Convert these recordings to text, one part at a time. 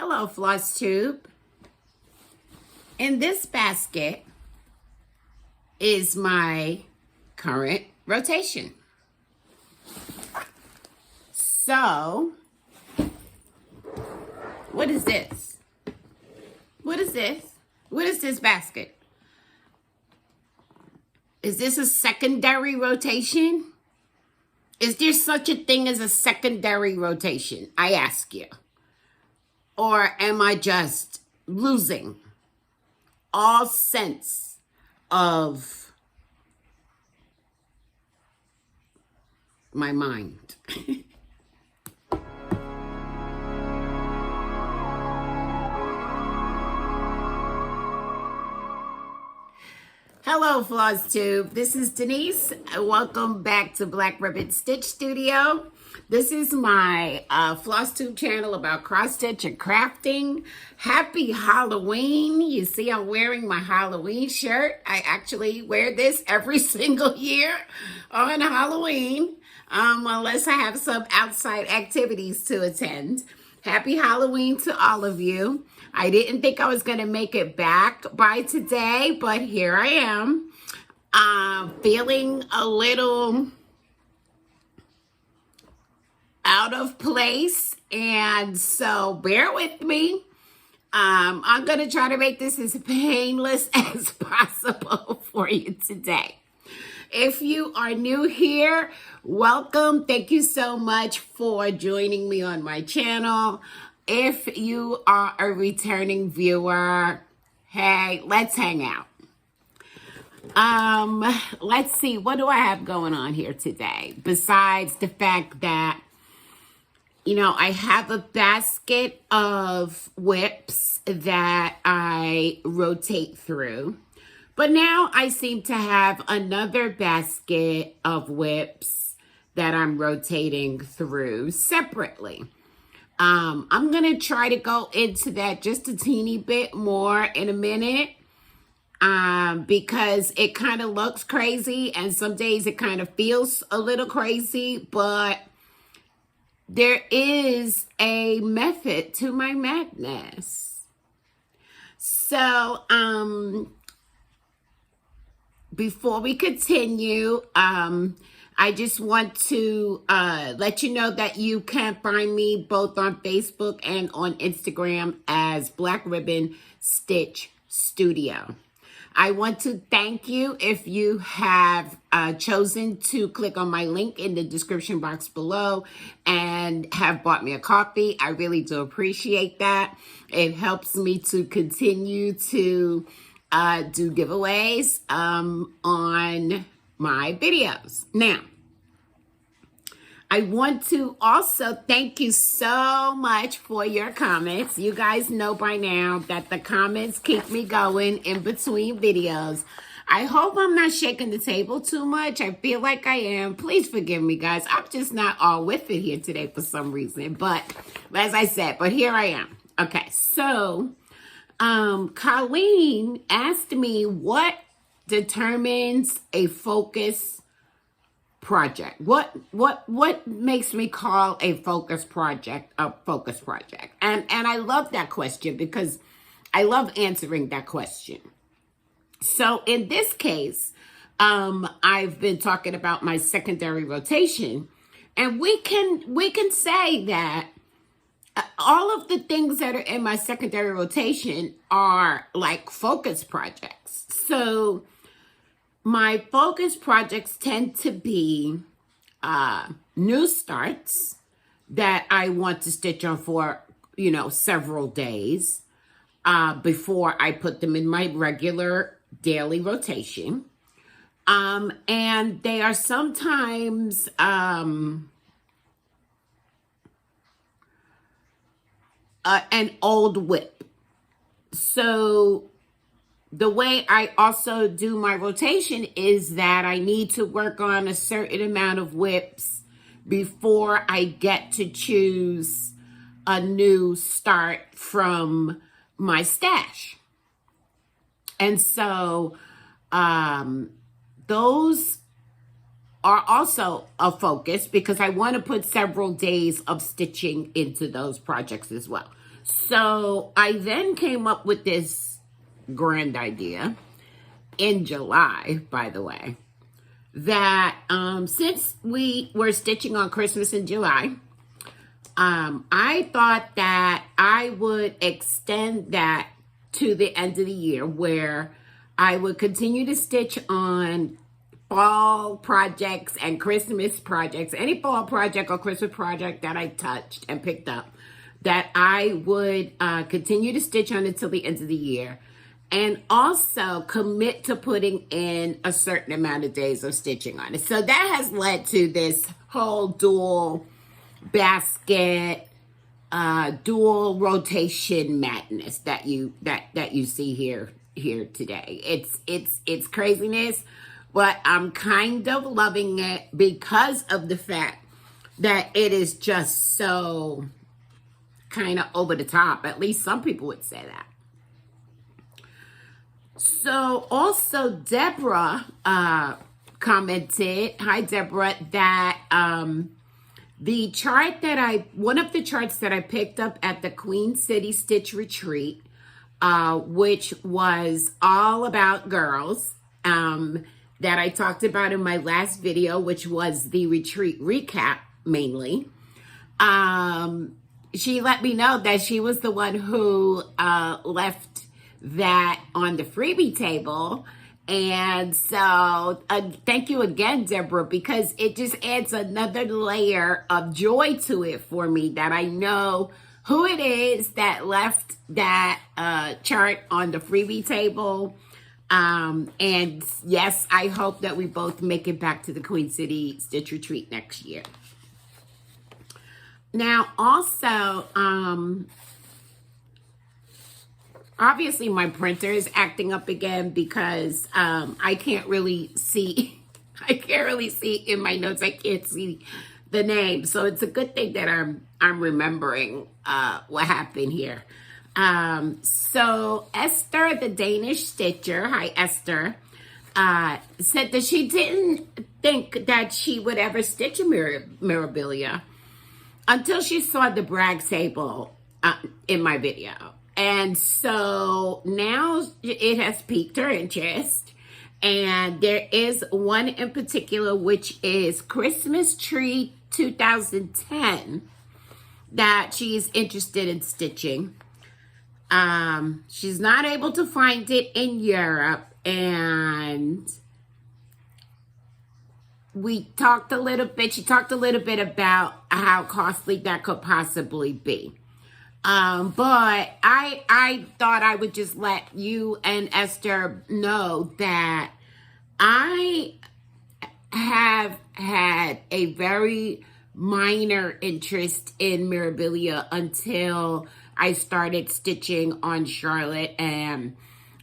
Hello, Flosstube. In this basket is my current rotation. So, what is this? What is this? What is this basket? Is this a secondary rotation? Is there such a thing as a secondary rotation? I ask you. Or am I just losing all sense of my mind? Hello, Flosstube. This is Denise. Welcome back to Black Ribbon Stitch Studio. This is my Flosstube channel about cross stitch and crafting. Happy Halloween. You see I'm wearing my Halloween shirt. I actually wear this every single year on Halloween, unless I have some outside activities to attend. Happy Halloween to all of you. I didn't think I was going to make it back by today, but here I am. Feeling a little out of place, and so bear with me. I'm going to try to make this as painless as possible for you today. If you are new here, welcome. Thank you so much for joining me on my channel. If you are a returning viewer, hey, let's hang out. Let's see, what do I have going on here today? Besides the fact that, I have a basket of whips that I rotate through. But now I seem to have another basket of whips that I'm rotating through separately. I'm going to try to go into that just a teeny bit more in a minute, because it kind of looks crazy and some days it kind of feels a little crazy, but there is a method to my madness. So, before we continue, I just want to let you know that you can find me both on Facebook and on Instagram as Black Ribbon Stitch Studio. I want to thank you if you have chosen to click on my link in the description box below and have bought me a coffee. I really do appreciate that. It helps me to continue to do giveaways on my videos. Now, I want to also thank you so much for your comments. You guys know by now that the comments keep me going in between videos. I hope I'm not shaking the table too much. I feel like I am. Please forgive me, guys. I'm just not all with it here today for some reason. But as I said, but here I am. Okay, so Colleen asked me what determines a focus project. What makes me call a focus project a focus project? And I love that question because I love answering that question. So in this case, I've been talking about my secondary rotation, and we can say that all of the things that are in my secondary rotation are like focus projects. So my focus projects tend to be new starts that I want to stitch on for, several days before I put them in my regular daily rotation. And they are sometimes an old whip. So the way I also do my rotation is that I need to work on a certain amount of whips before I get to choose a new start from my stash. And so those are also a focus because I want to put several days of stitching into those projects as well. So I then came up with this grand idea in July, by the way, that since we were stitching on Christmas in July, I thought that I would extend that to the end of the year, where I would continue to stitch on fall projects and Christmas projects, any fall project or Christmas project that I touched and picked up, that I would continue to stitch on until the end of the year, and also commit to putting in a certain amount of days of stitching on it. So that has led to this whole dual basket, dual rotation madness that you see here today. It's craziness, but I'm kind of loving it because of the fact that it is just so kind of over the top. At least some people would say that. So also Deborah commented, hi Deborah, that the chart that one of the charts that I picked up at the Queen City Stitch Retreat, which was all about girls, that I talked about in my last video, which was the retreat recap mainly. She let me know that she was the one who left that on the freebie table. And so thank you again, Deborah, because it just adds another layer of joy to it for me, that I know who it is that left that chart on the freebie table. And yes, I hope that we both make it back to the Queen City Stitch Retreat next year. Now, also, obviously my printer is acting up again because I can't really see. I can't really see in my notes. I can't see the name, so it's a good thing that I'm remembering what happened here. So Esther, the Danish stitcher, hi Esther, said that she didn't think that she would ever stitch a Mirabilia until she saw the brag table in my video. And so now it has piqued her interest. And there is one in particular, which is Christmas Tree 2010, that she's interested in stitching. She's not able to find it in Europe, and she talked a little bit about how costly that could possibly be. But I thought I would just let you and Esther know that I have had a very minor interest in Mirabilia until I started stitching on Charlotte and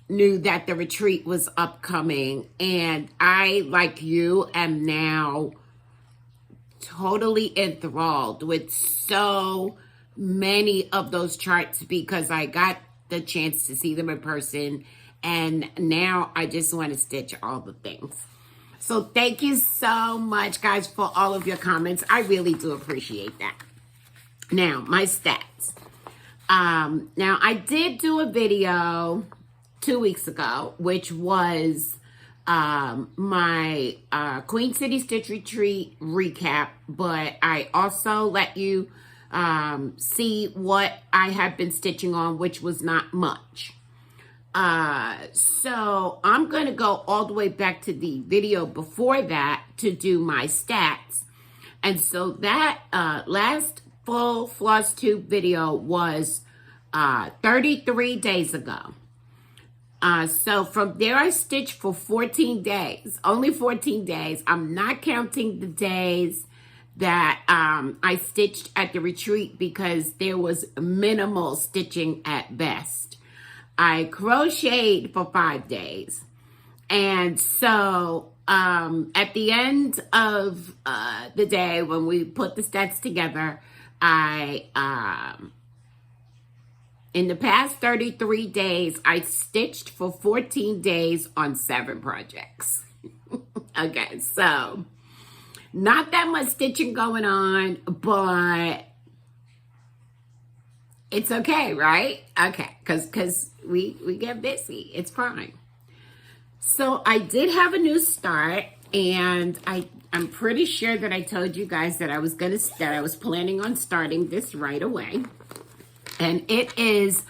knew that the retreat was upcoming. And I, like you, am now totally enthralled with so many of those charts because I got the chance to see them in person, and now I just want to stitch all the things. So thank you so much, guys, for all of your comments. I really do appreciate that. Now, my stats. Now, I did do a video 2 weeks ago, which was my Queen City Stitch Retreat recap, but I also let you see what I have been stitching on, which was not much. So I'm going to go all the way back to the video before that to do my stats. And so that last full Flosstube video was 33 days ago. So from there I stitched for 14 days, only 14 days. I'm not counting the days that I stitched at the retreat because there was minimal stitching at best. I crocheted for 5 days. And so at the end of the day, when we put the stats together, in the past 33 days, I stitched for 14 days on 7 projects. Okay, so not that much stitching going on, but It's okay, right? Okay, because we get busy. It's fine. So I did have a new start, and I'm pretty sure that I told you guys that I was planning on starting this right away. And it is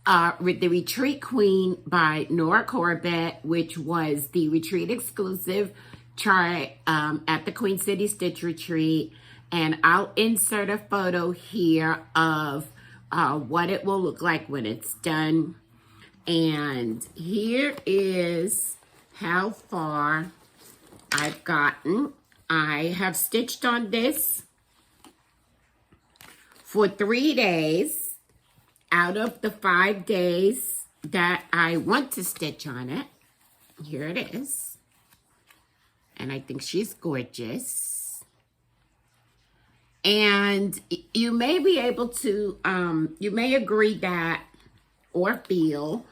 The Retreat Queen by Nora Corbett, which was the retreat exclusive chart at the Queen City Stitch Retreat. And I'll insert a photo here of what it will look like when it's done. And here is how far I've gotten. I have stitched on this for 3 days out of the 5 days that I want to stitch on it. Here it is. And I think she's gorgeous. And you may be able to, you may agree that, or feel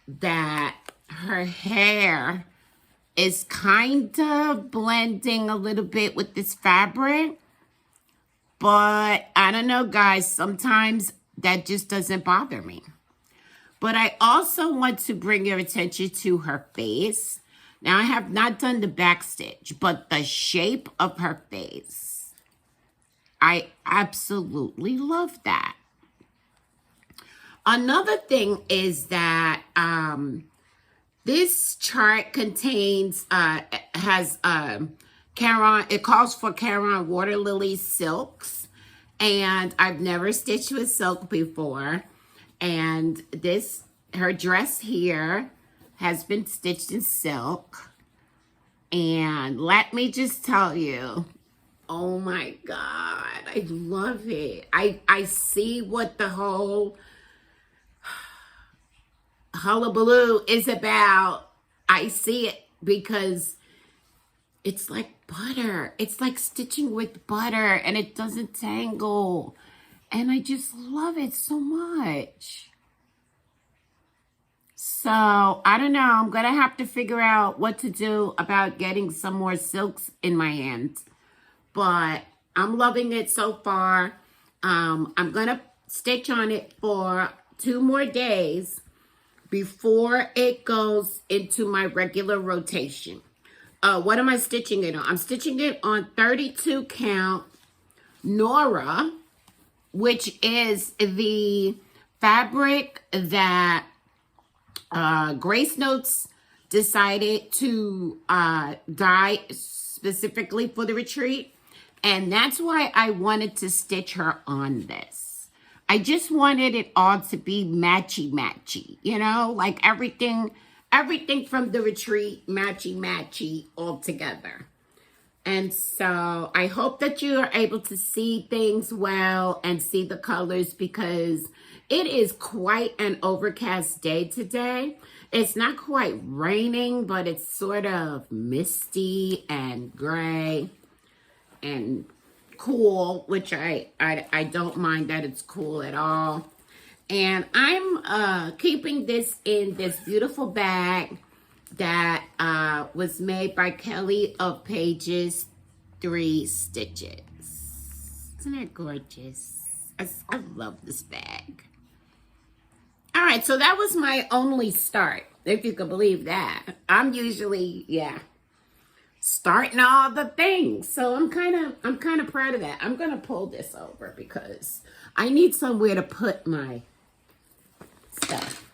that her hair is kind of blending a little bit with this fabric. But I don't know, guys, sometimes that just doesn't bother me. But I also want to bring your attention to her face. Now, I have not done the back stitch, but the shape of her face, I absolutely love that. Another thing is that this chart contains, it calls for Caron Water Lily silks. And I've never stitched with silk before. And her dress here has been stitched in silk. And let me just tell you, oh my God, I love it. I see what the whole hullabaloo is about. I see it because it's like butter. It's like stitching with butter, and it doesn't tangle. And I just love it so much. So, I don't know. I'm going to have to figure out what to do about getting some more silks in my hands. But I'm loving it so far. I'm going to stitch on it for 2 more days before it goes into my regular rotation. What am I stitching it on? I'm stitching it on 32 count Nora, which is the fabric that Grace Notes decided to dye specifically for the retreat. And that's why I wanted to stitch her on this. I just wanted it all to be matchy-matchy, you know, like everything from the retreat, matchy-matchy all together. And so I hope that you are able to see things well and see the colors, because it is quite an overcast day today. It's not quite raining, but it's sort of misty and gray and cool, which I don't mind that it's cool at all. And I'm keeping this in this beautiful bag that was made by Kelly of Pages 3 Stitches. Isn't that gorgeous? I love this bag. All right, so that was my only start, if you can believe that. I'm usually, starting all the things. So I'm kind of proud of that. I'm gonna pull this over because I need somewhere to put my stuff.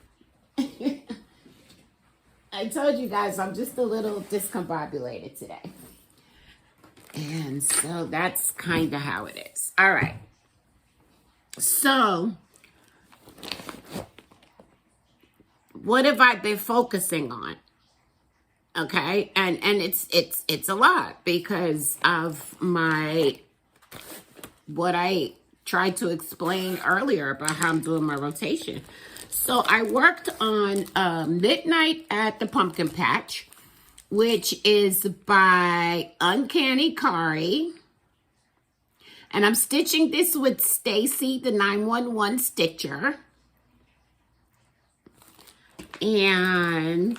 I told you guys I'm just a little discombobulated today. And so that's kind of how it is. All right. So what have I been focusing on? Okay, and it's a lot because of what I tried to explain earlier about how I'm doing my rotation. So I worked on Midnight at the Pumpkin Patch, which is by Uncanny Kari. And I'm stitching this with Stacy, the 911 Stitcher. And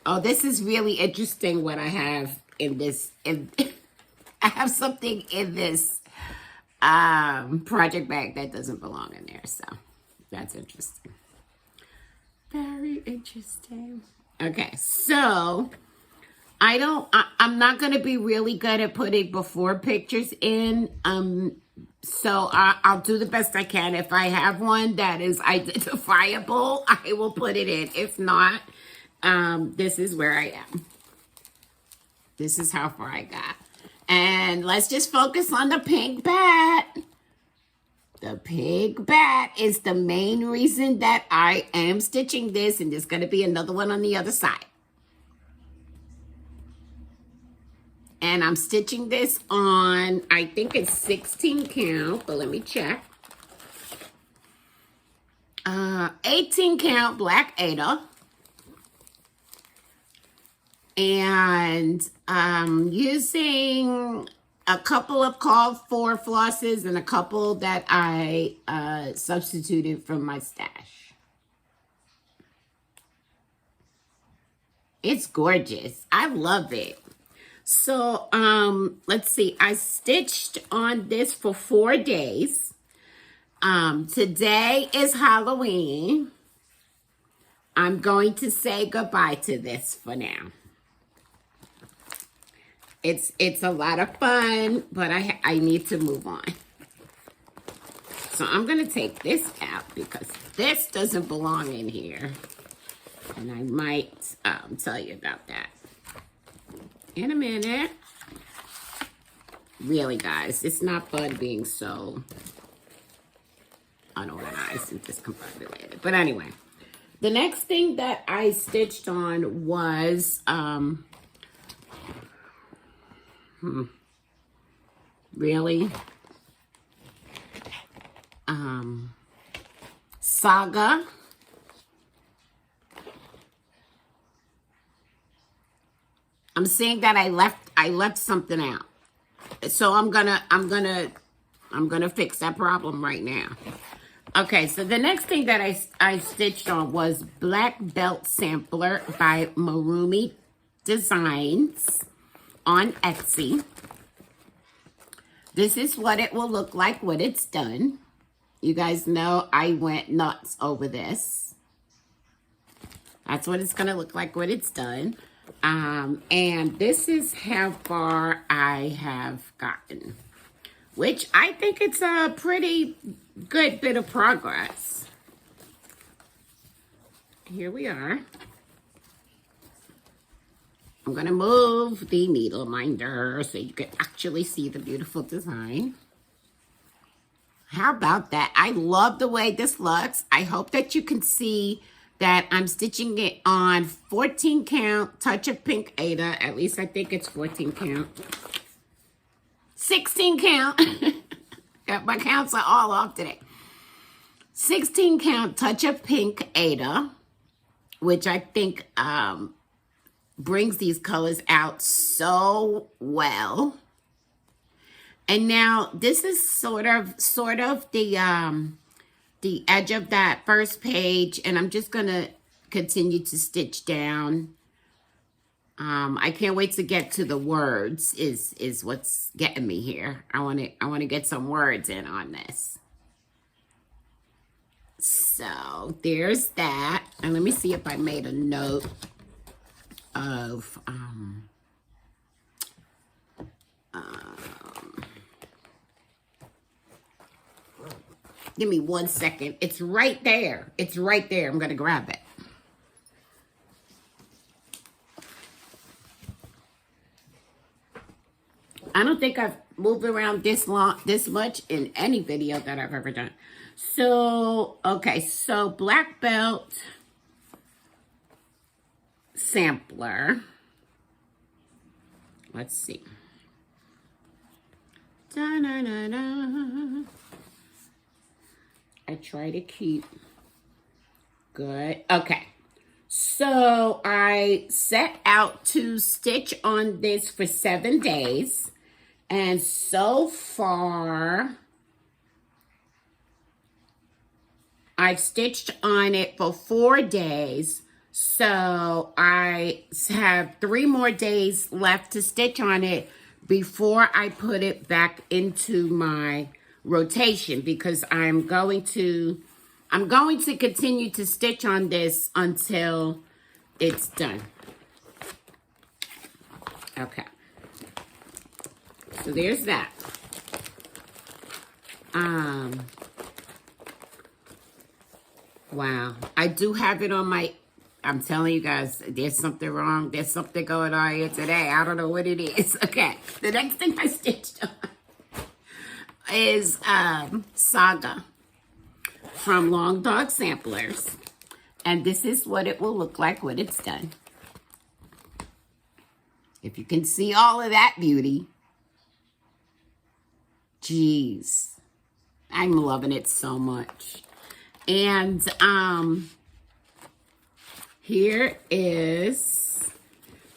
oh, this is really interesting what I have in this. I have something in this project bag that doesn't belong in there. So that's interesting. Very interesting. Okay, so I'm not going to be really good at putting before pictures in. So I'll do the best I can. If I have one that is identifiable, I will put it in. If not, this is where I am. This is how far I got. And let's just focus on the pink bat. The pink bat is the main reason that I am stitching this, and there's going to be another one on the other side. And I'm stitching this on, I think it's 16 count, but let me check. 18 count black Ada. And I'm using a couple of called for flosses and a couple that I substituted from my stash. It's gorgeous. I love it. So, let's see. I stitched on this for 4 days. Today is Halloween. I'm going to say goodbye to this for now. It's a lot of fun, but I need to move on. So I'm going to take this out because this doesn't belong in here. And I might tell you about that in a minute. Really, guys, it's not fun being so unorganized and discombobulated. But anyway, the next thing that I stitched on was really Saga. I'm seeing that I left something out. So I'm gonna fix that problem right now. Okay, so the next thing that I stitched on was Black Belt Sampler by Marumi Designs on Etsy. This is what it will look like when it's done. You guys know I went nuts over this. That's what it's gonna look like when it's done. And this is how far I have gotten, which I think it's a pretty good bit of progress. Here we are. I'm going to move the needle minder so you can actually see the beautiful design. How about that? I love the way this looks. I hope that you can see that I'm stitching it on 14 count Touch of Pink Ada. At least I think it's 14 count. 16 count. Got my counts are all off today. 16 count Touch of Pink Ada, which I think brings these colors out so well. And now this is sort of the edge of that first page, and I'm just gonna continue to stitch down. I can't wait to get to the words is what's getting me here. I want to get some words in on this. So there's that. And let me see if I made a note of give me 1 second. It's right there. It's right there. I'm going to grab it. I don't think I've moved around this much in any video that I've ever done. So, okay. So, Black Belt Sampler. Let's see. Da-na-na-na. I try to keep good. Okay. So I set out to stitch on this for 7 days. And so far, I've stitched on it for 4 days. So I have 3 more days left to stitch on it before I put it back into my rotation because I'm going to continue to stitch on this until it's done. Okay. So there's that. Wow. I do have it on my, I'm telling you guys, there's something wrong. There's something going on here today. I don't know what it is. Okay. The next thing I stitched on is Saga from Long Dog Samplers. And this is what it will look like when it's done. If you can see all of that beauty. Jeez. I'm loving it so much. And here is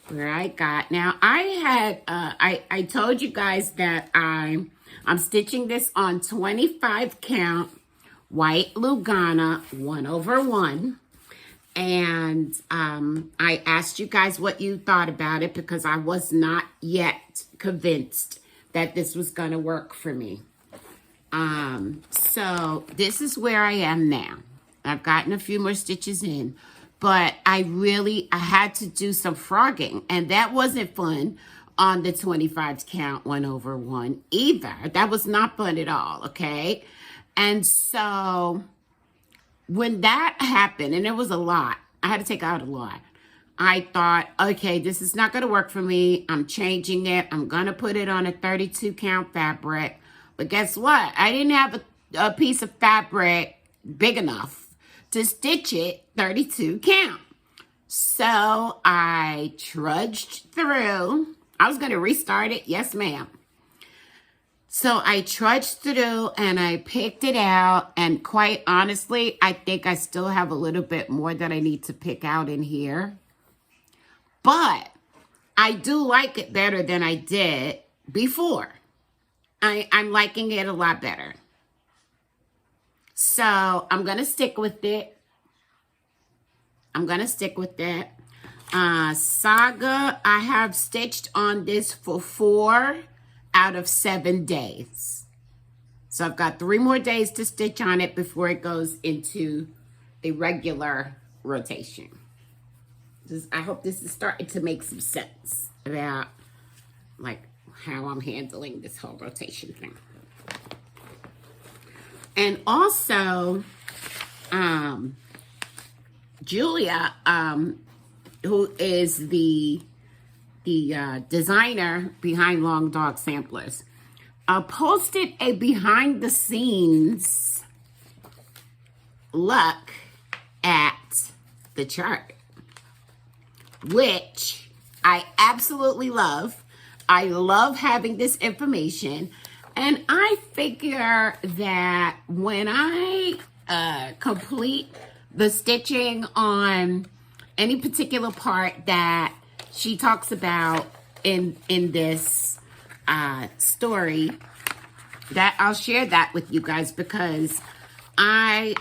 where I got. Now I had I told you guys that I'm stitching this on 25 count white Lugana 1/1. And I asked you guys what you thought about it because I was not yet convinced that this was going to work for me. So this is where I am now. I've gotten a few more stitches in, but I had to do some frogging, and that wasn't fun on the 25 count 1/1 either. That was not fun at all. Okay. And so when that happened, and it was a lot, I had to take out a lot. I thought, okay, this is not going to work for me. I'm changing it. I'm going to put it on a 32 count fabric. But guess what? I didn't have a piece of fabric big enough to stitch it 32 count. So I trudged through. I was going to restart it. Yes, ma'am. So I trudged through and I picked it out. And quite honestly, I think I still have a little bit more that I need to pick out in here. But I do like it better than I did before. I'm liking it a lot better. So I'm going to stick with it. Saga, I have stitched on this for 4 out of 7 days. So I've got 3 more days to stitch on it before it goes into the regular rotation. I hope this is starting to make some sense about like how I'm handling this whole rotation thing. And also, Julia, who is the designer behind Long Dog Samplers, posted a behind the scenes look at the chart, which I absolutely love. I love having this information. And I figure that when I complete the stitching on any particular part that she talks about in this story, that I'll share that with you guys because I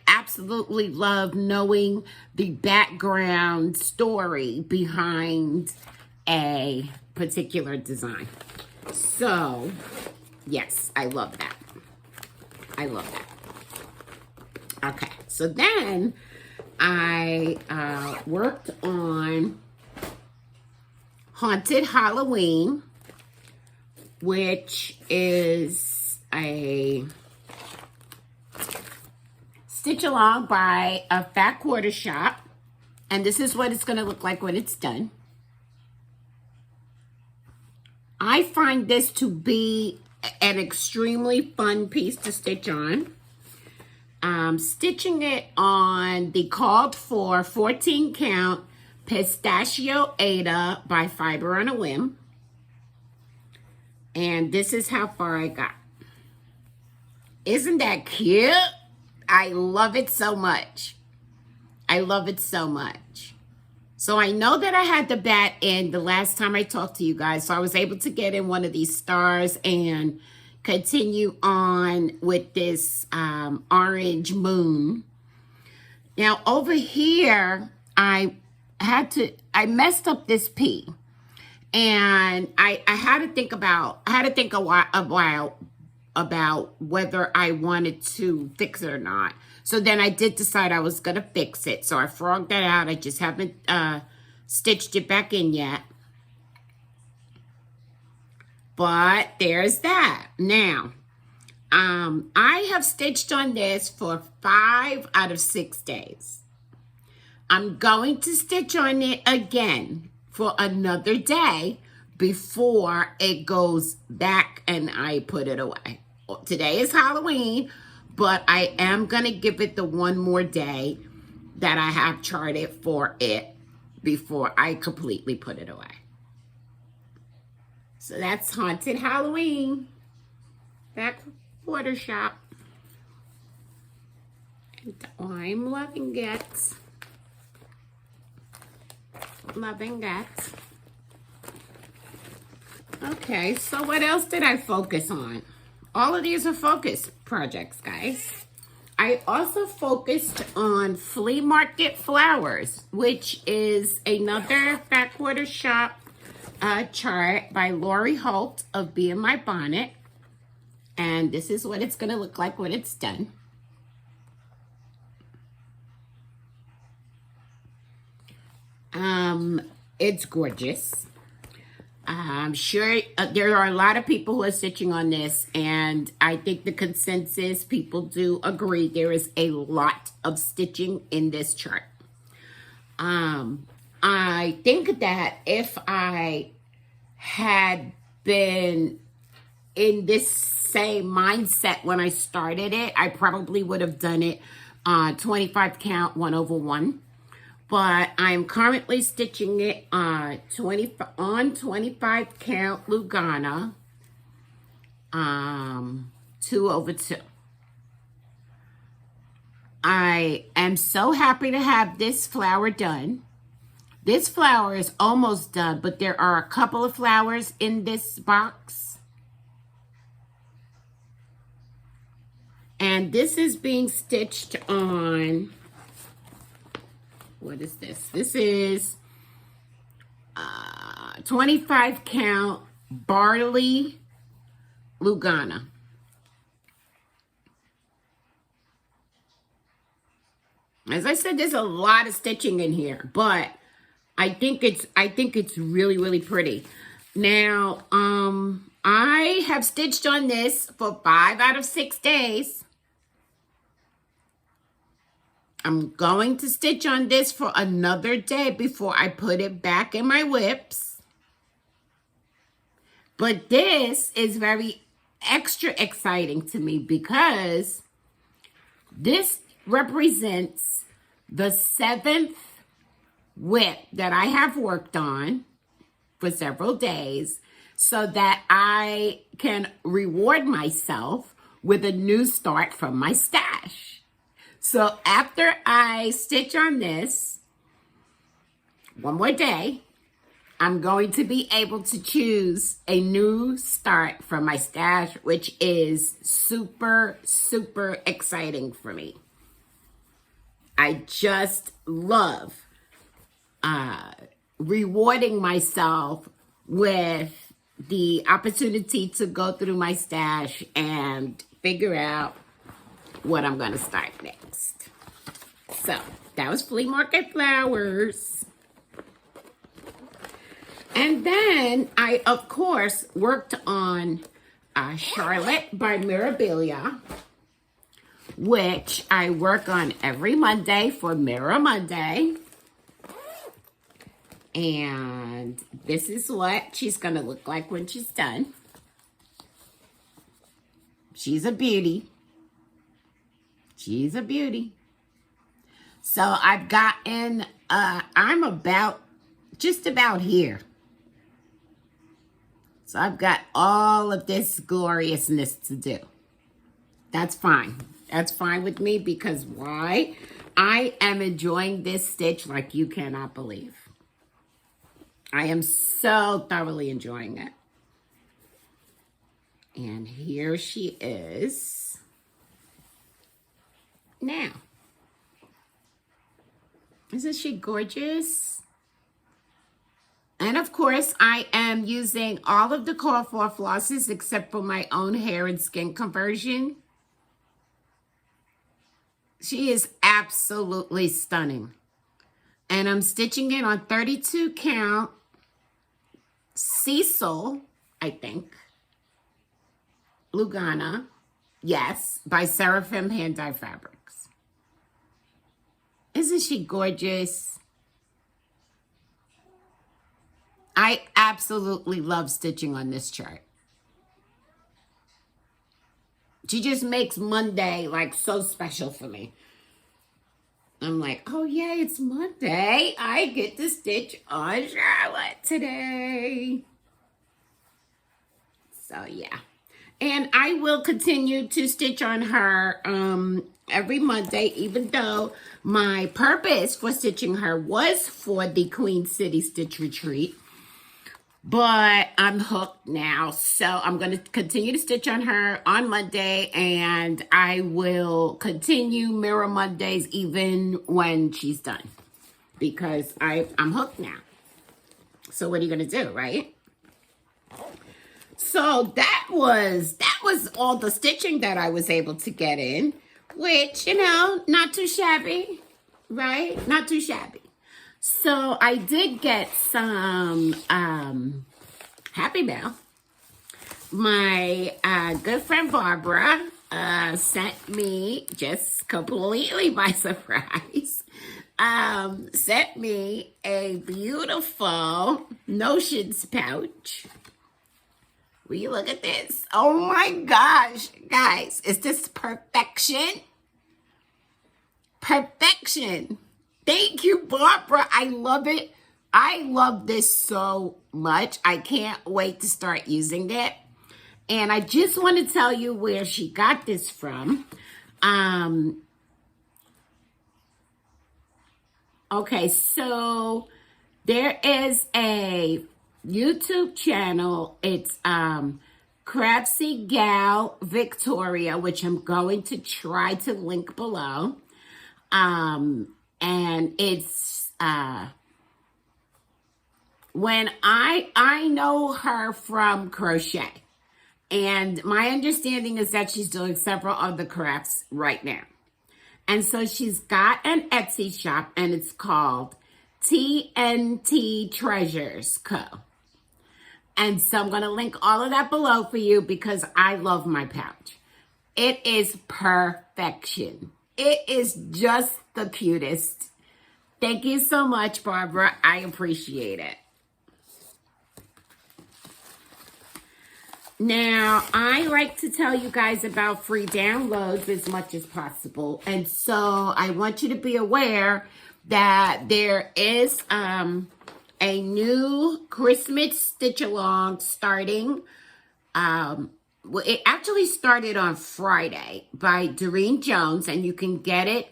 absolutely love knowing the background story behind a particular design. So, yes, I love that. Okay, so then I worked on Haunted Halloween, which is a stitch along by a Fat Quarter Shop. And this is what it's going to look like when it's done. I find this to be an extremely fun piece to stitch on. Stitching it on the called for 14 count Pistachio Ada by Fiber on a Whim. And this is how far I got. Isn't that cute? I love it so much. So I know that I had the bat in the last time I talked to you guys. So I was able to get in one of these stars and continue on with this orange moon. Now over here, I messed up this P. And I had to think a while about whether I wanted to fix it or not. So then I did decide I was going to fix it. So I frogged that out. I just haven't stitched it back in yet. But there's that. Now, I have stitched on this for 5 out of 6 days. I'm going to stitch on it again for another day before it goes back and I put it away. Today is Halloween, but I am going to give it the one more day that I have charted for it before I completely put it away. So that's Haunted Halloween. Back quarter shop. And I'm loving it. Loving it. Okay, so what else did I focus on? All of these are focus projects, guys. I also focused on Flea Market Flowers, which is another Backwater Shop chart by Lori Holt of Be In My Bonnet. And this is what it's going to look like when it's done. It's gorgeous. I'm sure there are a lot of people who are stitching on this, and I think the consensus, people do agree there is a lot of stitching in this chart. I think that if I had been in this same mindset when I started it, I probably would have done it 25 count 1/1. But I'm currently stitching it on 25 count Lugana 2/2. I am so happy to have this flower done. This flower is almost done, but there are a couple of flowers in this box. And this is being stitched on, what is this? This is 25 count Barley Lugana. As I said, there's a lot of stitching in here, but I think it's really, really pretty. Now, I have stitched on this for 5 out of 6 days. I'm going to stitch on this for another day before I put it back in my whips. But this is very extra exciting to me because this represents the 7th whip that I have worked on for several days so that I can reward myself with a new start from my stash. So after I stitch on this one more day, I'm going to be able to choose a new start from my stash, which is super, super exciting for me. I just love rewarding myself with the opportunity to go through my stash and figure out what I'm going to start next. So, that was Flea Market Flowers. And then I, of course, worked on Charlotte by Mirabilia, which I work on every Monday for Mirror Monday. And this is what she's going to look like when she's done. She's a beauty. She's a beauty. So I've gotten, I'm just about here. So I've got all of this gloriousness to do. That's fine. That's fine with me because why? I am enjoying this stitch like you cannot believe. I am so thoroughly enjoying it. And here she is. Now, isn't she gorgeous? And of course, I am using all of the call for flosses except for my own hair and skin conversion. She is absolutely stunning. And I'm stitching it on 32 count Cecil, I think. Lugana. Yes, by Seraphim Hand Dye Fabrics. Isn't she gorgeous? I absolutely love stitching on this chart. She just makes Monday like so special for me. I'm like, oh yeah, it's Monday. I get to stitch on Charlotte today. So yeah. And I will continue to stitch on her every Monday, even though my purpose for stitching her was for the Queen City Stitch Retreat. But I'm hooked now, so I'm going to continue to stitch on her on Monday, and I will continue Mirror Mondays even when she's done, because I'm hooked now. So what are you going to do, right? So that was all the stitching that I was able to get in, which, you know, not too shabby, right? Not too shabby. So I did get some Happy Mail. My good friend Barbara sent me, just completely by surprise, sent me a beautiful Notions pouch. Will you look at this? Oh my gosh, guys, is this perfection? Perfection. Thank you, Barbara. I love it. I love this so much. I can't wait to start using it. And I just want to tell you where she got this from. Okay, so there is a YouTube channel. It's Craftsy Gal Victoria, which I'm going to try to link below. And it's when I know her from crochet, and my understanding is that she's doing several other crafts right now. And so she's got an Etsy shop, and it's called TNT Treasures Co. And so I'm going to link all of that below for you because I love my pouch. It is perfection. It is just the cutest. Thank you so much, Barbara. I appreciate it. Now, I like to tell you guys about free downloads as much as possible. And so I want you to be aware that there is a new Christmas stitch along starting. Well, it actually started on Friday by Doreen Jones, and you can get it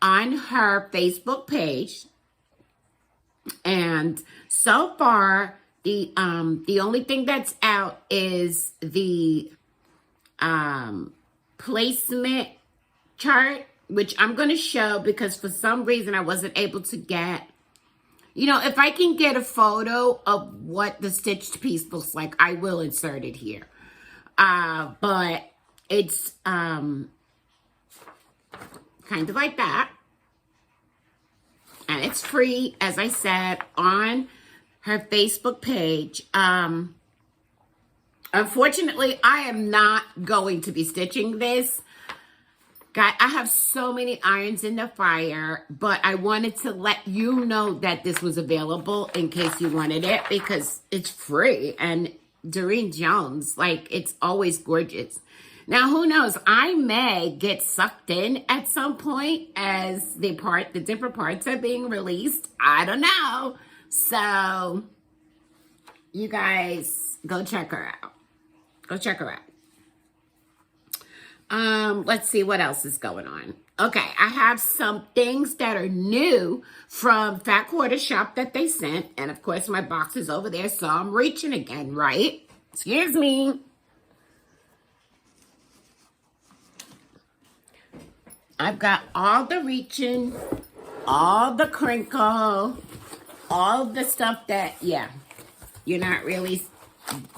on her Facebook page. And so far, the only thing that's out is the placement chart, which I'm going to show because for some reason I wasn't able to get. You know, if I can get a photo of what the stitched piece looks like, I will insert it here. But it's kind of like that. And it's free, as I said, on her Facebook page. Unfortunately, I am not going to be stitching this. God, I have so many irons in the fire, but I wanted to let you know that this was available in case you wanted it because it's free. And Doreen Jones, like, it's always gorgeous. Now, who knows? I may get sucked in at some point as the different parts are being released. I don't know. So, you guys, go check her out. Go check her out. Let's see what else is going on. Okay, I have some things that are new from Fat Quarter Shop that they sent. And, of course, my box is over there, so I'm reaching again, right? Excuse me. I've got all the reaching, all the crinkle, all the stuff that, yeah. you're not really,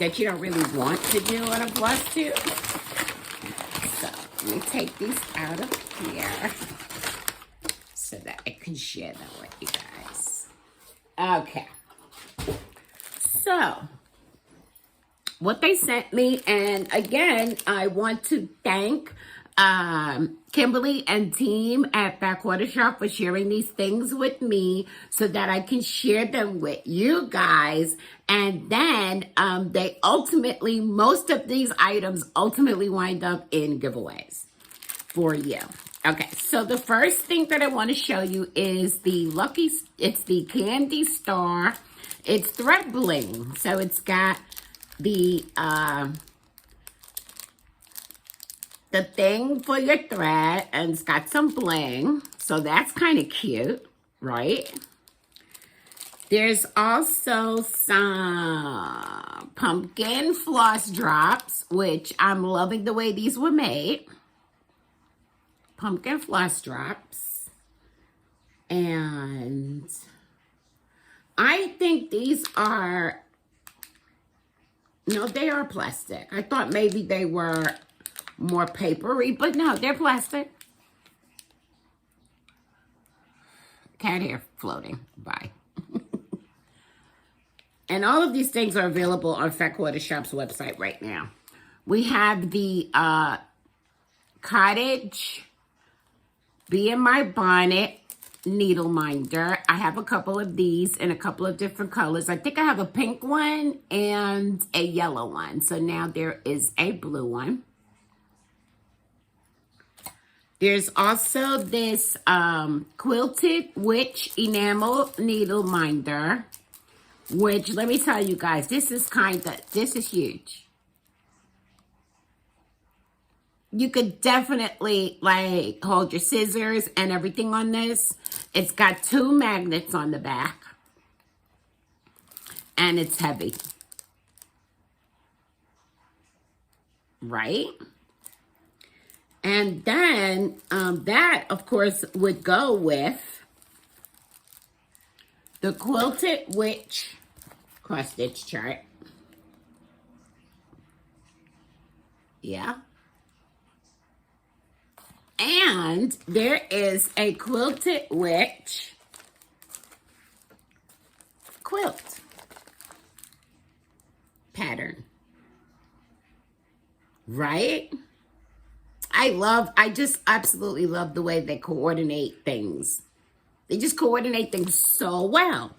that you don't really want to do on a Flosstube. So let me take these out of here so that I can share them with you guys. Okay. So, what they sent me, and again, I want to thank Kimberly and team at Backwater Shop for sharing these things with me so that I can share them with you guys. And then they ultimately, most of these items ultimately wind up in giveaways for you. Okay, so the first thing that I want to show you is it's the Candy Star. It's thread bling. So it's got the thing for your thread, and it's got some bling. So that's kind of cute, right? There's also some pumpkin floss drops, which I'm loving the way these were made. Pumpkin floss drops. And I think these are, no, they are plastic. I thought maybe they were more papery, but no, they're plastic. Cat hair floating. Bye. And all of these things are available on Backwater Shop's website right now. We have the Cottage Be In My Bonnet needle minder. I have a couple of these in a couple of different colors. I think I have a pink one and a yellow one. So now there is a blue one. There's also this Quilted Witch enamel needle minder, which, let me tell you guys, this is huge. You could definitely, like, hold your scissors and everything on this. It's got 2 magnets on the back. And it's heavy. Right? And then, that, of course, would go with the Quilted Witch cross-stitch chart. Yeah. And there is a Quilted Witch quilt pattern. Right? I just absolutely love the way they coordinate things. They just coordinate things so well.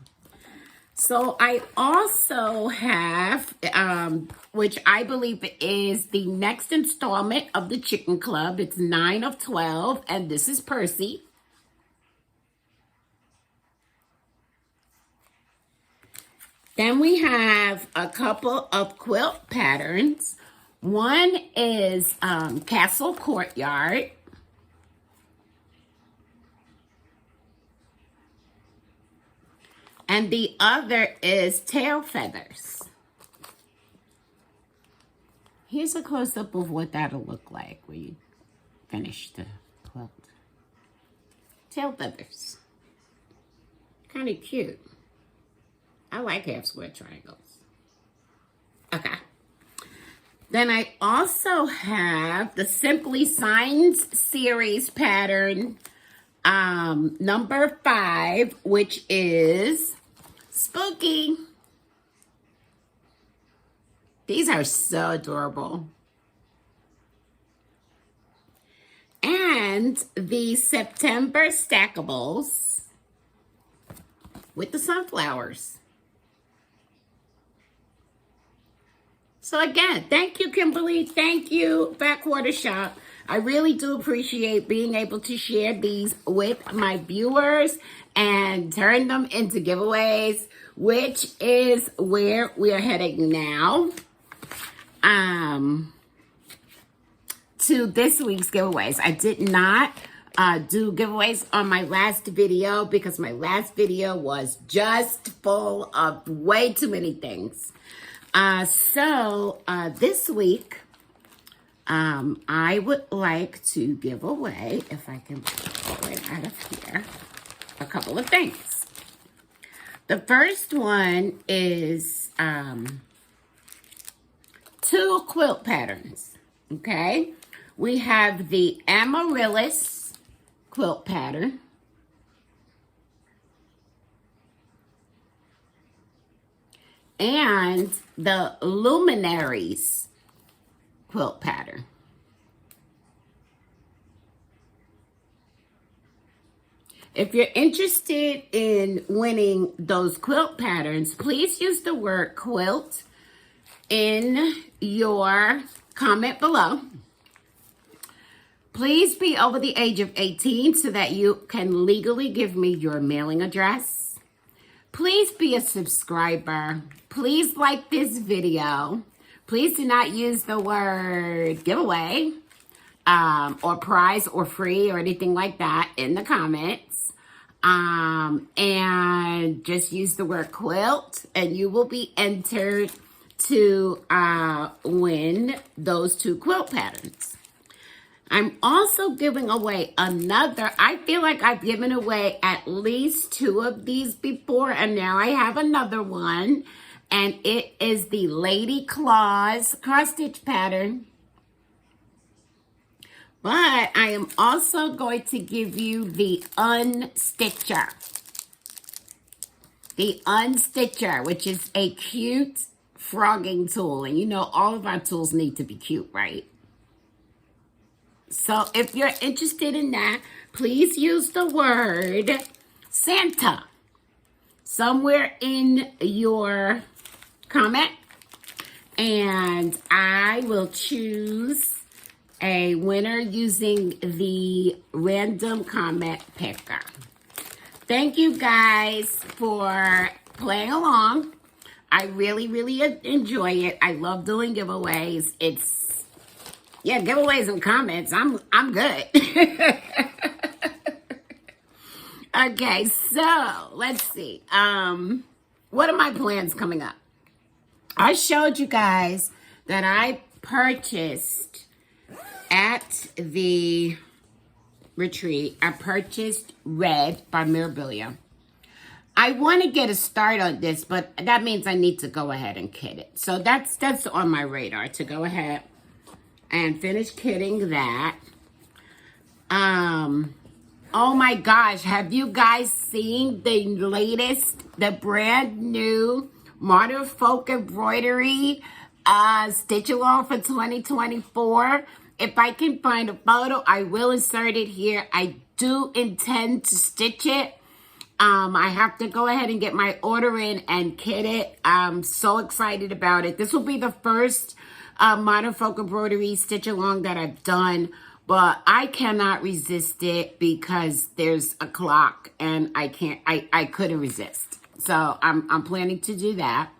So I also have, which I believe is the next installment of the Chicken Club. It's 9 of 12, and this is Percy. Then we have a couple of quilt patterns. One is Castle Courtyard. And the other is Tail Feathers. Here's a close-up of what that'll look like when you finish the quilt. Tail Feathers. Kind of cute. I like half square triangles. Okay. Then I also have the Simply Signs series pattern number 5, which is Spooky. These are so adorable. And the September stackables with the sunflowers. So again, thank you, Kimberly. Thank you, Backwater Shop. I really do appreciate being able to share these with my viewers and turn them into giveaways, which is where we're heading now. To this week's giveaways. I did not do giveaways on my last video because my last video was just full of way too many things. So this week, I would like to give away, if I can pull it out of here, a couple of things. The first one is two quilt patterns, okay? We have the Amaryllis quilt pattern. And the Luminaries quilt pattern. If you're interested in winning those quilt patterns, please use the word quilt in your comment below. Please be over the age of 18 so that you can legally give me your mailing address. Please be a subscriber. Please like this video. Please do not use the word giveaway or prize or free or anything like that in the comments. And just use the word quilt and you will be entered to win those two quilt patterns. I'm also giving away another. I feel like I've given away at least two of these before, and now I have another one, and it is the Lady Claus cross stitch pattern. But I am also going to give you the Unstitcher. The Unstitcher, which is a cute frogging tool, and you know all of our tools need to be cute, right? So if you're interested in that, please use the word Santa somewhere in your comment, and I will choose a winner using the random comment picker. Thank you guys for playing along. I really, really enjoy it. I love doing giveaways. Yeah, giveaways and comments. I'm good. Okay, so let's see. What are my plans coming up? I showed you guys that I purchased at the retreat. I purchased Red by Mirabilia. I want to get a start on this, but that means I need to go ahead and kit it. So that's on my radar to go ahead and finish kitting that. Oh my gosh, have you guys seen the brand new Modern Folk Embroidery stitch along for 2024? If I can find a photo, I will insert it here. I do intend to stitch it. I have to go ahead and get my order in and kit it. I'm so excited about it. This will be the first Modern Folk Embroidery stitch along that I've done, but I cannot resist it because there's a clock and I couldn't resist. So I'm planning to do that.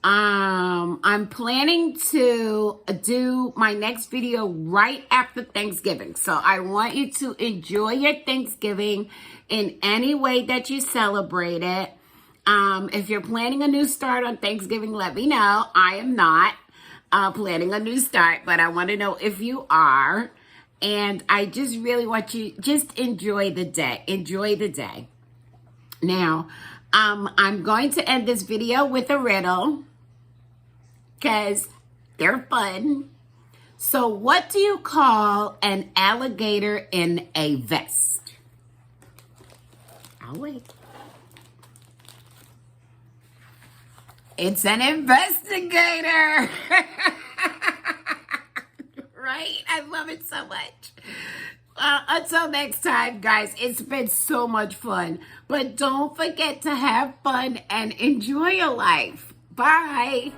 I'm planning to do my next video right after Thanksgiving. So I want you to enjoy your Thanksgiving in any way that you celebrate it. If you're planning a new start on Thanksgiving, let me know. I am not planning a new start, but I want to know if you are. And I just really want you just enjoy the day. Enjoy the day. Now, I'm going to end this video with a riddle because they're fun. So what do you call an alligator in a vest? I'll wait. It's an investigator. Right? I love it so much. Until next time, guys, it's been so much fun. But don't forget to have fun and enjoy your life. Bye.